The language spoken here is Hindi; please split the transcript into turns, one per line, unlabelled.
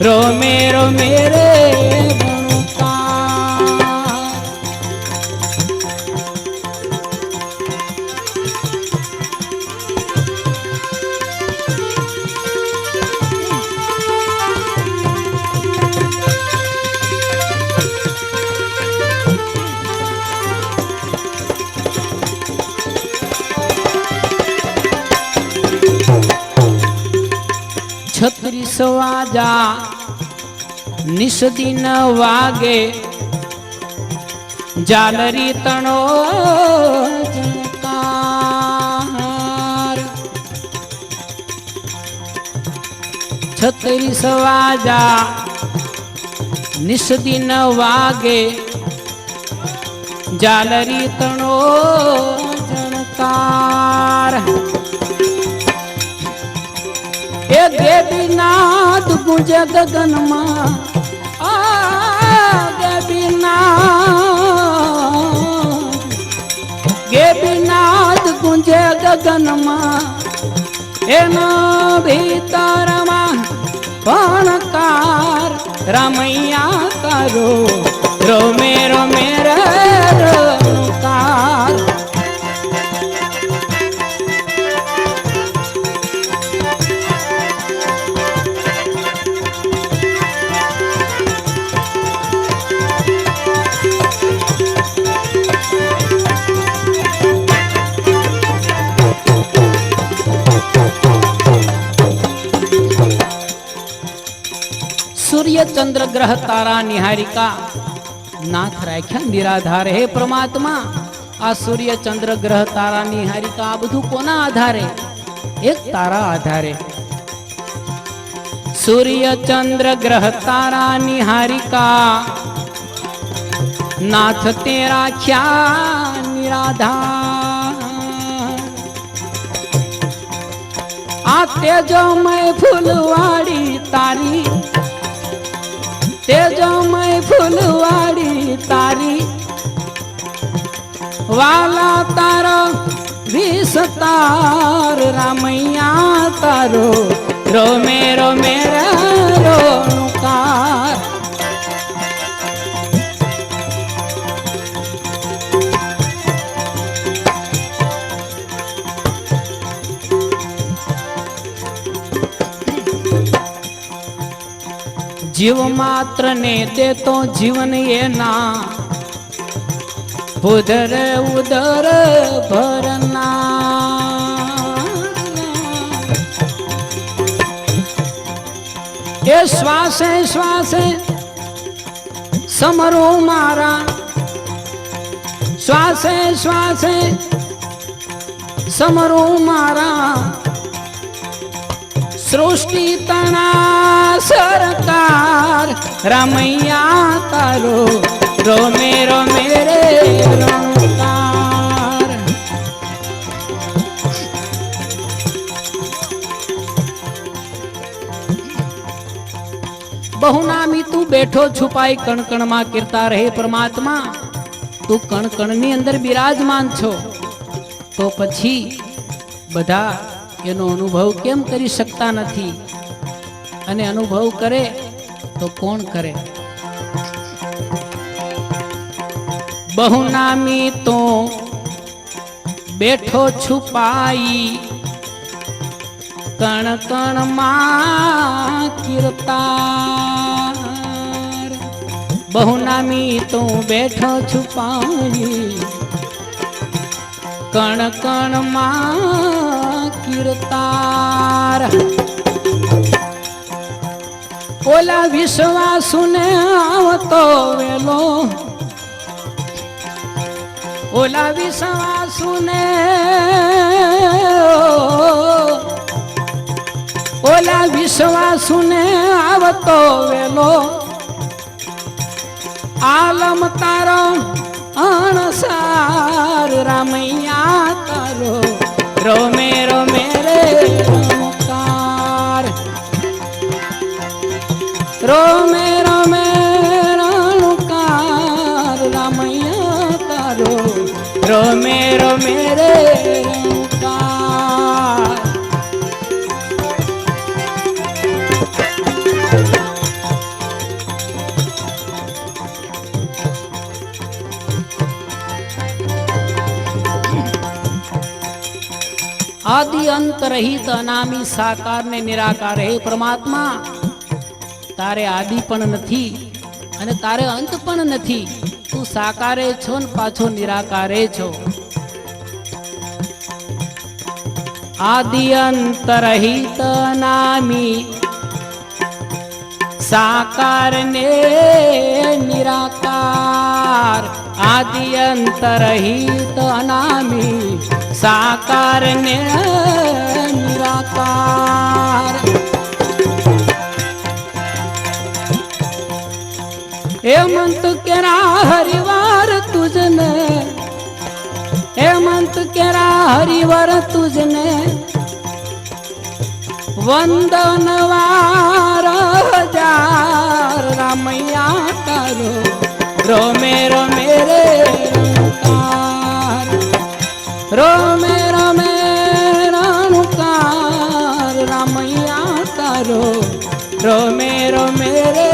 रोमे रोमे रे छत्रीस वाजा निष्दिन वागे जालरी तणो जनकार 36 वाजा निष्दिन वागे जालरी तणो जनकार ए देवीनाथ गुंजे गगन मां आ देवीनाथ गुंजे गगन मां एना भीतर मां पणकार रामैया करो रोमे रोमे रकार सूर्य चंद्र ग्रह तारा निहारिका नाथ राख्या निराधार हे परमात्मा आ सूर्य चंद्र ग्रह तारा निहारिका आ बधु कोना आधारे एक तारा आधारे सूर्य चंद्र ग्रह तारा निहारिका नाथ तेरा ख्या निराधार आ तेजोमय फूलवाड़ी तारी तेजोमय फूलवाड़ी तारी वाला तारो विस्तार रामैया तारो रोमे रोमे रोनुकार जीव मात्र ने दे तो जीवन ये ना उदर उदर भरना ये श्वासे श्वासे समरो मारा श्वासे श्वासे समरो मारा सृष्टि तना सरकार रामैया तारो रोमे रोमे रे रोकार बहुनामी तू बैठो छुपाई कण कण मां कीर्ता रहे परमात्मा तू कण कण नी अंदर विराजमान छो तो पछी बधा एनो अनुभव केम करी सकता नहीं अने अनुभव करे तो कौन करे बहुनामी तो बैठो छुपाई कण कण मां कीर्तार बहुनामी तो बैठो छुपाई कण कण मां कीर्तार ओला विश्वासु ने आवतो वेलो ओला विश्वासु ने ओला विश्वासु ने आवतो वेलो आलम तारो अणसार रामैया तारो रोमे रोमे रे रोकार रोमे रोमे रोकार रामैया तारो रोमे रोमे रे रोकार આદિ અંત રહિત અનામી સાકાર ને નિરાકાર. હે પરમાત્મા, તારે આદિ પણ નથી અને તારે અંત પણ નથી. તું સાકારે છો ને પાછો નિરાકારે છો. આદિ અંત રહિત અનામી સાકાર ને નિરાકાર. આદિ અંત રહિત અનામી સાકાર ને નિરાકાર. हेमंत केरा हरिवार तुझने, हेमंत केरा हरिवर तुझने वंदनवार हजार. रामैया तारो रोमे रोमे रे रनुकार, रोमे रोमे रनुकार. रामैया तारो रोमे रोमे रे